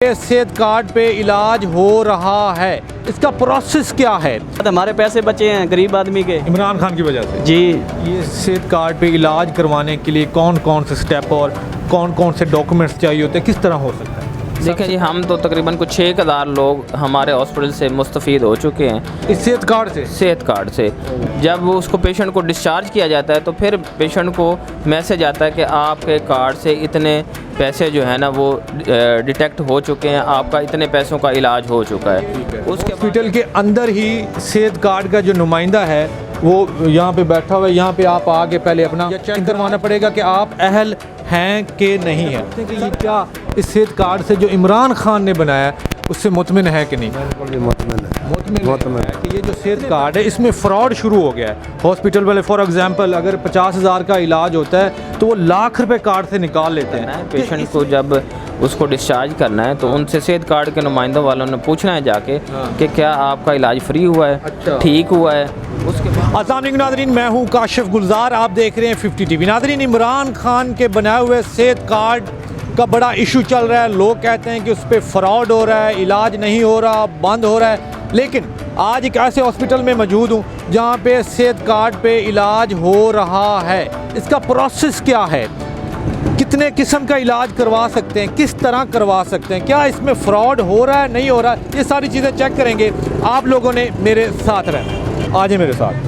सेहत कार्ड पे इलाज हो रहा है, इसका प्रोसेस क्या है? हमारे पैसे बचे हैं गरीब आदमी के। इमरान खान की वजह से जी ये सेहत कार्ड पे इलाज करवाने के लिए कौन कौन से स्टेप और कौन कौन से डॉक्यूमेंट्स चाहिए होते हैं, किस तरह हो सकता है? देखिए जी, हम तो तकरीबन कुछ 6,000 लोग हमारे हॉस्पिटल से मुस्तफ़ीद हो चुके हैं इस सेहत कार्ड से। सेहत कार्ड से जब वो उसको पेशेंट को डिस्चार्ज किया जाता है तो फिर पेशेंट को मैसेज आता है कि आपके कार्ड से इतने पैसे जो है ना वो डिटेक्ट हो चुके हैं, आपका इतने पैसों का इलाज हो चुका है। उसके हॉस्पिटल के अंदर ही सेहत कार्ड का जो नुमाइंदा है वो यहाँ पे बैठा हुआ है। यहाँ पे आप आके पहले अपना चेक करवाना पड़ेगा कि आप अहल हैं कि नहीं है। ये क्या इस सेहत कार्ड से जो इमरान खान ने बनाया उससे मुतमिन है कि नहीं? मुतमिन है कि ये जो सेहत कार्ड है इसमें फ़्रॉड शुरू हो गया है। हॉस्पिटल वाले फॉर एग्जांपल अगर 50,000 का इलाज होता है तो वो लाख रुपए कार्ड से निकाल लेते हैं। पेशेंट को जब उसको डिस्चार्ज करना है तो उनसे सेहत कार्ड के नुमाइंदों वालों ने पूछना है जाके कि क्या आपका इलाज फ्री हुआ है, ठीक हुआ है। उसके बाद अस्सलाम वालेकुम नाज़रीन, मैं हूँ काशिफ गुलजार, आप देख रहे हैं 50 टीवी। नाज़रीन, इमरान खान के बनाए हुए सेहत कार्ड का बड़ा इशू चल रहा है। लोग कहते हैं कि उस पर फ्रॉड हो रहा है, इलाज नहीं हो रहा, बंद हो रहा है। लेकिन आज एक ऐसे हॉस्पिटल में मौजूद हूँ जहाँ पे सेहत कार्ड पे इलाज हो रहा है। इसका प्रोसेस क्या है, कितने किस्म का इलाज करवा सकते हैं, किस तरह करवा सकते हैं, क्या इसमें फ़्रॉड हो रहा है नहीं हो रहा है, ये सारी चीज़ें चेक करेंगे। आप लोगों ने मेरे साथ रहना, आज मेरे साथ।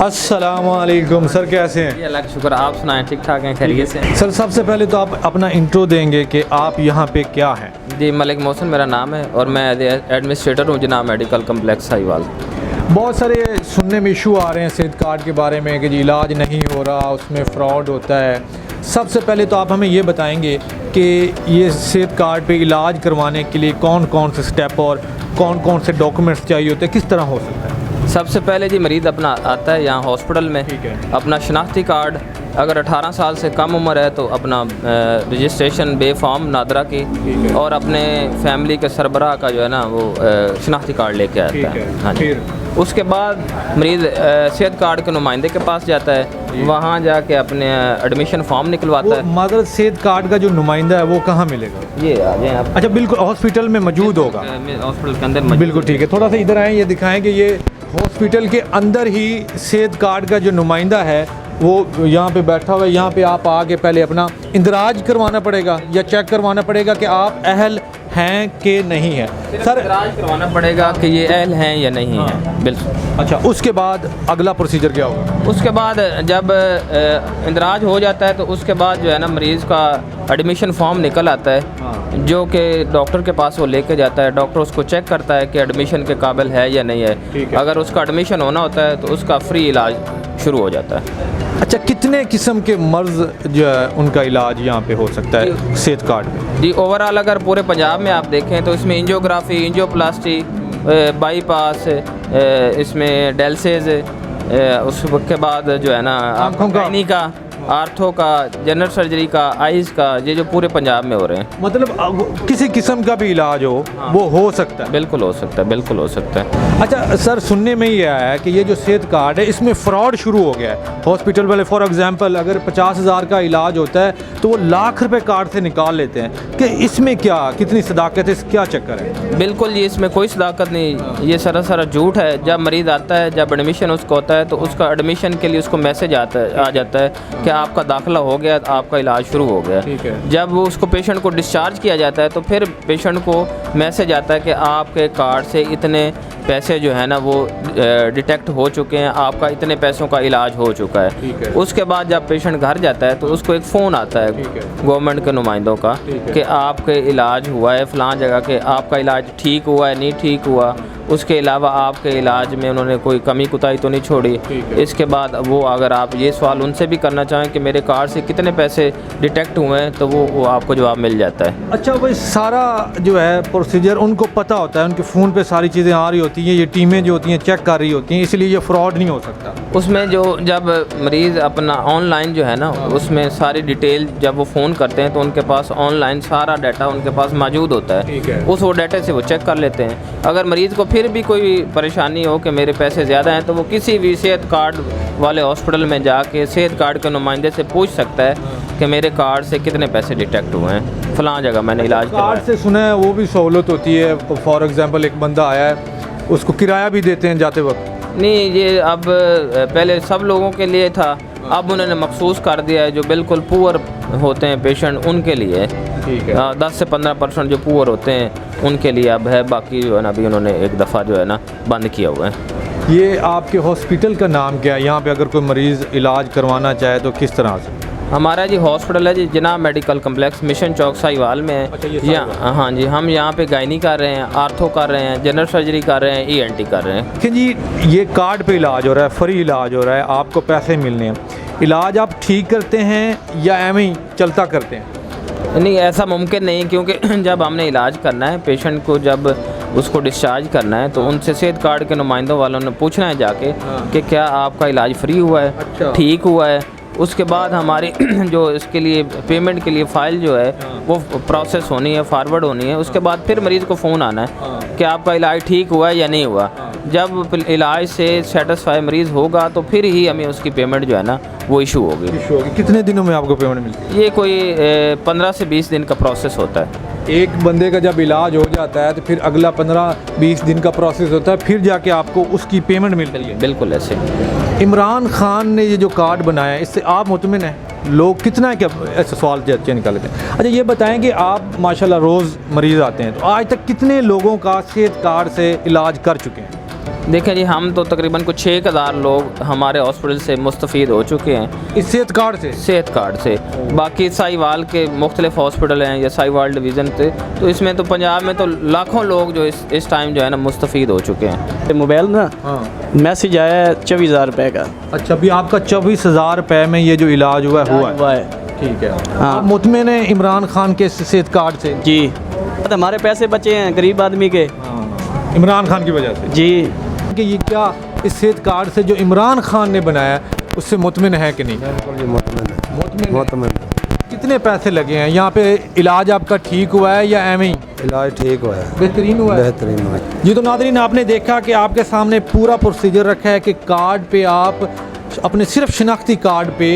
अस्सलाम वालेकुम सर, कैसे हैं? अल्लाह का शुक्र, आप सुनाएं, ठीक ठाक हैं, खैरियत से? सर सबसे पहले तो आप अपना इंट्रो देंगे कि आप यहाँ पे क्या हैं? जी, मलिक मोहसिन मेरा नाम है और मैं एडमिनिस्ट्रेटर हूँ जनाब मेडिकल कम्प्लेक्स साहिवाल। बहुत सारे सुनने में इशू आ रहे हैं सेहत कार्ड के बारे में कि जी इलाज नहीं हो रहा, उसमें फ़्रॉड होता है। सबसे पहले तो आप हमें ये बताएंगे कि ये सेहत कार्ड पे इलाज करवाने के लिए कौन कौन से स्टेप और कौन कौन से डॉक्यूमेंट्स चाहिए होते हैं, किस तरह हो सकता है? सबसे पहले जी मरीज़ अपना आता है यहाँ हॉस्पिटल में, अपना शनाख्ती कार्ड, अगर 18 साल से कम उम्र है तो अपना रजिस्ट्रेशन बे फॉर्म नादरा की और अपने फैमिली के सरबराह का जो है ना वो शनाख्ती कार्ड लेके आता है। हाँ जी। उसके बाद मरीज़ सेहत कार्ड के नुमाइंदे के पास जाता है, वहाँ जाके अपने एडमिशन फॉर्म निकलवाता है। मगर सेहत कार्ड का जो नुमाइंदा है वो कहाँ मिलेगा? ये आ जाए आप। अच्छा, बिल्कुल हॉस्पिटल में मौजूद होगा? हॉस्पिटल के अंदर बिल्कुल ठीक है। थोड़ा सा इधर आएँ, ये दिखाएँ कि ये हॉस्पिटल के अंदर ही सेहत कार्ड का जो नुमाइंदा है वो यहाँ पे बैठा हुआ है। यहाँ पे आप आके पहले अपना इंदराज करवाना पड़ेगा या चेक करवाना पड़ेगा कि आप अहल हैं कि नहीं है। सर इंदराज करवाना पड़ेगा कि ये अहल हैं या नहीं है। बिल्कुल। अच्छा, उसके बाद अगला प्रोसीजर क्या होगा? उसके बाद जब इंदराज हो जाता है तो उसके बाद जो है ना मरीज़ का एडमिशन फॉर्म निकल आता है जो कि डॉक्टर के पास वो लेके जाता है। डॉक्टर उसको चेक करता है कि एडमिशन के काबिल है या नहीं है। अगर उसका एडमिशन होना होता है तो उसका फ्री इलाज शुरू हो जाता है। अच्छा, कितने किस्म के मर्ज़ जो है उनका इलाज यहाँ पे हो सकता है सेहत कार्ड में? जी, ओवरऑल अगर पूरे पंजाब में आप देखें तो इसमें एंजियोग्राफी, एंजियोप्लास्टी, बाईपास, इसमें डायलिसिस, उसके बाद जो है ना आँखों का, आर्थो का, जनरल सर्जरी का, आइज़ का, ये जो पूरे पंजाब में हो रहे हैं। मतलब किसी किस्म का भी इलाज हो वो हो सकता है? बिल्कुल हो सकता है, बिल्कुल हो सकता है। अच्छा सर, सुनने में ये आया है कि ये जो सेहत कार्ड है इसमें फ़्रॉड शुरू हो गया है। हॉस्पिटल वाले फॉर एग्जांपल अगर 50,000 का इलाज होता है तो वो लाख रुपए कार्ड से निकाल लेते हैं। कि इसमें क्या, कितनी सदाकत है, क्या चक्कर है? बिल्कुल जी, इसमें कोई सदाकत नहीं, ये सरासर झूठ है। जब मरीज़ आता है, जब एडमिशन उसको होता है तो उसका एडमिशन के लिए उसको मैसेज आ जाता है कि आपका दाखिला हो गया, आपका इलाज शुरू हो गया। जब उसको पेशेंट को डिस्चार्ज किया जाता है तो फिर पेशेंट को मैसेज आता है कि आपके कार्ड से इतने पैसे जो है ना वो डिटेक्ट हो चुके हैं, आपका इतने पैसों का इलाज हो चुका है। उसके बाद जब पेशेंट घर जाता है तो उसको एक फ़ोन आता है गवर्नमेंट के नुमाइंदों का कि आपके इलाज हुआ है फ़लाँ जगह के, आपका इलाज ठीक हुआ है, नहीं ठीक हुआ, उसके अलावा आपके इलाज में उन्होंने कोई कमी कुताही तो नहीं छोड़ी। इसके बाद वो अगर आप ये सवाल उनसे भी करना चाहें कि मेरे कार्ड से कितने पैसे डिटेक्ट हुए हैं तो वो आपको जवाब मिल जाता है। अच्छा, वो सारा जो है प्रोसीजर उनको पता होता है, उनके फ़ोन पे सारी चीज़ें आ रही होती हैं, ये टीमें जो होती हैं चेक कर रही होती हैं, इसलिए ये फ्रॉड नहीं हो सकता। उसमें जो जब मरीज़ अपना ऑनलाइन जो है ना उसमें सारी डिटेल जब वो फ़ोन करते हैं तो उनके पास ऑनलाइन सारा डाटा उनके पास मौजूद होता है। उस वो डाटा से वो चेक कर लेते हैं। अगर मरीज़ को फिर भी कोई परेशानी हो कि मेरे पैसे ज़्यादा हैं, तो वो किसी भी सेहत कार्ड वाले हॉस्पिटल में जाके सेहत कार्ड के नुमाइंदे से पूछ सकता है कि मेरे कार्ड से कितने पैसे डिटेक्ट हुए हैं, फ़लाँ जगह मैंने इलाज कार्ड करवाया। से सुना है वो भी सहूलत होती है। फॉर एग्जांपल एक बंदा आया है, उसको किराया भी देते हैं जाते वक्त। नहीं, ये अब पहले सब लोगों के लिए था, अब उन्होंने मखसूस कर दिया है जो बिल्कुल पुअर होते हैं पेशेंट उनके लिए। ठीक है। 10 से 15% जो पुअर होते हैं उनके लिए अब है, बाकी जो है ना अभी उन्होंने एक दफ़ा जो है ना बंद किया हुआ है। ये आपके हॉस्पिटल का नाम क्या है? यहाँ पे अगर कोई मरीज़ इलाज करवाना चाहे तो किस तरह से? हमारा जी हॉस्पिटल है जी जनाब मेडिकल कम्प्लेक्स, मिशन चौक साहिवाल में है। अच्छा, ये यहाँ हाँ जी, हम यहाँ पे गायनी कर रहे हैं, आर्थो कर रहे हैं, जनरल सर्जरी कर रहे हैं, ENT कर रहे हैं। लेकिन जी ये कार्ड पे इलाज हो रहा है, फ्री इलाज हो रहा है, आपको पैसे मिलने हैं, इलाज आप ठीक करते हैं या एवं ही चलता करते हैं? नहीं, ऐसा मुमकिन नहीं, क्योंकि जब हमने इलाज करना है पेशेंट को, जब उसको डिस्चार्ज करना है तो उनसे सेहत कार्ड के नुमाइंदों वालों ने पूछना है जाके कि क्या आपका इलाज फ्री हुआ है, अच्छा। ठीक हुआ है। उसके बाद हमारी जो इसके लिए पेमेंट के लिए फ़ाइल जो है वो प्रोसेस होनी है, फॉरवर्ड होनी है। उसके बाद फिर मरीज़ को फ़ोन आना है कि आपका इलाज ठीक हुआ है या नहीं हुआ। जब इलाज से सेटिस्फाई मरीज़ होगा तो फिर ही हमें उसकी पेमेंट जो है ना वो इशू होगी। कितने दिनों में आपको पेमेंट मिलती है? ये कोई 15 से 20 दिन का प्रोसेस होता है। एक बंदे का जब इलाज हो जाता है तो फिर अगला 15-20 दिन का प्रोसेस होता है, फिर जाके आपको उसकी पेमेंट मिलती है। बिल्कुल ऐसे। इमरान खान ने ये जो कार्ड बनाया है इससे आप मुतमिन हैं? लोग कितना है, क्या ऐसे सवाल अच्छे निकाल लेते हैं। अच्छा ये बताएं कि आप माशाल्लाह रोज़ मरीज़ आते हैं, तो आज तक कितने लोगों का सेहत कार्ड से इलाज कर चुके हैं? देखें जी, हम तो तकरीबन कुछ 6000 लोग हमारे हॉस्पिटल से मुस्तफ़ीद हो चुके हैं इस सेहत कार्ड से? सेहत कार्ड से। बाकी साहिवाल के मुख्तलिफ हॉस्पिटल हैं या साहिवाल डिवीज़न थे, तो इसमें तो पंजाब में तो लाखों लोग जो इस टाइम जो है ना मुस्तफ़ीद हो चुके हैं। मोबाइल ना हाँ। मैसेज आया है 24,000 रुपये का। अच्छा, अभी आपका 24,000 रुपये में ये जो इलाज हुआ है? ठीक है। हाँ। आप मुतमिन हैं इमरान खान के सेहत कार्ड से? जी, हमारे पैसे बचे हैं गरीब आदमी के। इमरान खान की वजह से? जी। कि ये क्या इस सेहत कार्ड से जो इमरान खान ने बनाया उससे मुतमिन है कि नहीं? मुतमिन। कितने पैसे लगे हैं यहाँ पे? इलाज आपका ठीक हुआ है या एवं ही? इलाज ठीक हुआ है, बेहतरीन हुआ है? बेहतरीन हुआ है। जी तो नादरीन, आपने देखा कि आपके सामने पूरा प्रोसीजर रखा है कि कार्ड पे आप अपने सिर्फ शिनाख्ती कार्ड पे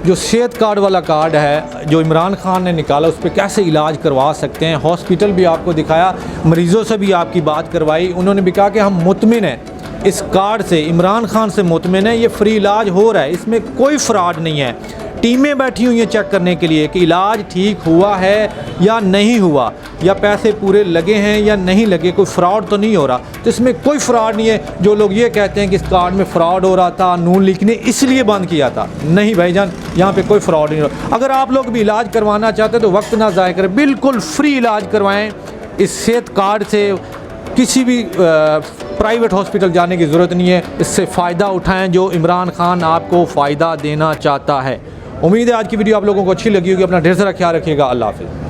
जो सेहत कार्ड वाला कार्ड है जो इमरान खान ने निकाला उस पर कैसे इलाज करवा सकते हैं। हॉस्पिटल भी आपको दिखाया, मरीज़ों से भी आपकी बात करवाई, उन्होंने भी कहा कि हम मुतमिन हैं इस कार्ड से, इमरान खान से मुतमिन है, ये फ्री इलाज हो रहा है, इसमें कोई फ्रॉड नहीं है। टीमें बैठी हुई हैं चेक करने के लिए कि इलाज ठीक हुआ है या नहीं हुआ, या पैसे पूरे लगे हैं या नहीं लगे, कोई फ्रॉड तो नहीं हो रहा। तो इसमें कोई फ्रॉड नहीं है। जो लोग ये कहते हैं कि इस कार्ड में फ़्रॉड हो रहा था, नून लीग ने इसलिए बंद किया था, नहीं भाईजान, यहाँ पे कोई फ्रॉड नहीं हो रहा। अगर आप लोग भी इलाज करवाना चाहते तो वक्त ना ज़ाया करें, बिल्कुल फ्री इलाज करवाएँ इस सेहत कार्ड से। किसी भी प्राइवेट हॉस्पिटल जाने की ज़रूरत नहीं है, इससे फ़ायदा उठाएं जो इमरान खान आपको फ़ायदा देना चाहता है। उम्मीद है आज की वीडियो आप लोगों को अच्छी लगी होगी। अपना ढेर सारा ख्याल रखिएगा। अल्लाह हाफ़िज़।